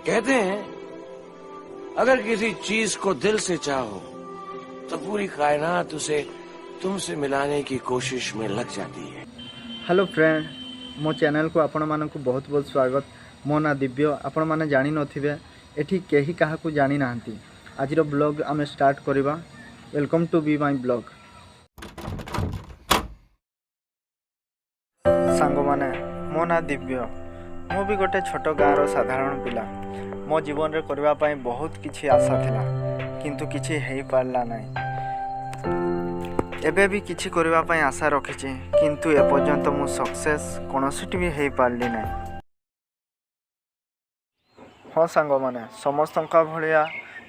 कहते हैं अगर किसी चीज को दिल से चाहो तो पूरी कायनात उसे तुमसे मिलाने की कोशिश में लग जाती है। हेलो फ्रेंड, मो चैनल को आपण मानक बहुत बहुत स्वागत। मो ना दिव्य। आपण माने जानि नथिबे, एठी केही काहाकू जानि नाहंती। आजिर ब्लॉग आमे स्टार्ट करिबा। Welcome to be my blog. सांग माने, मो ना दिव्य। मो भी गोटे छोट गाँव साधारण पिला। मो जीवन रे करबा पई बहुत किछि आशा थिला, किंतु किछि हेई पारला नाही। एबे भी किछि करबा पई आशा रखिछि, किंतु एपर्यंत मु सक्सेस कोनोसिटी भी हेई पारली नाही। हाँ सांग माने, समस्तंका भलिया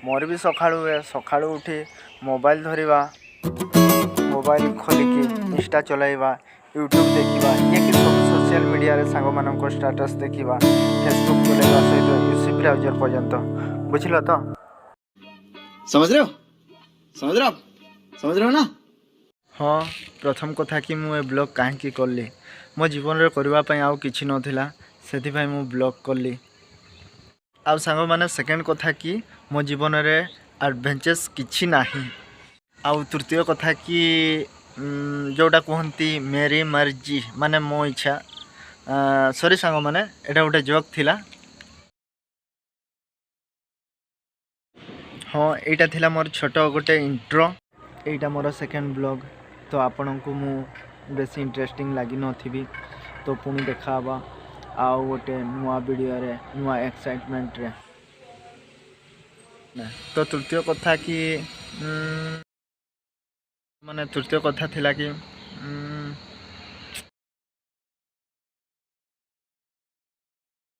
मोर भी सकाळू उठी मोबाइल धरिबा, मोबाइल खोलिकी इंस्टा चलाइबा, यूट्यूब देखिबा, ये कि सब सोशल मीडिया रे सांग मानक स्टेटस देखिबा, फेसबुक चलाइबा सहित यूसी ब्राउजर पर्यंत। बुझिलो तो? समझ रहे हो ना? हाँ, प्रथम कथा कि मु ए ब्लॉग काहेकि कली, मो जीवन रे करबा पई आउ किछि नथिला, सेथि भाई मु ब्लॉग कली। आउ सांग माने सेकेंड कथा कि मो जीवन रे एडवेंचर्स किछि नाही। आउ तृतीय कथा कि जोटा कहती मेरी मर्जी माने मो इच्छा। सॉरी सांग माने, एटा गोटे जोक थिला। हाँ, एटा थिला मोर छोट गोटे इंट्रो। एटा मोर सेकेंड ब्लॉग। तो आपण को मु बेसी इंटरेस्टिंग लगी नथिबी, तो पुणी देखाबा आउ गोटे नुआ वीडियो रे, नुआ एक्साइटमेंट रे। तो तृतीय कथा कि माने तृतीय कथा थिला कि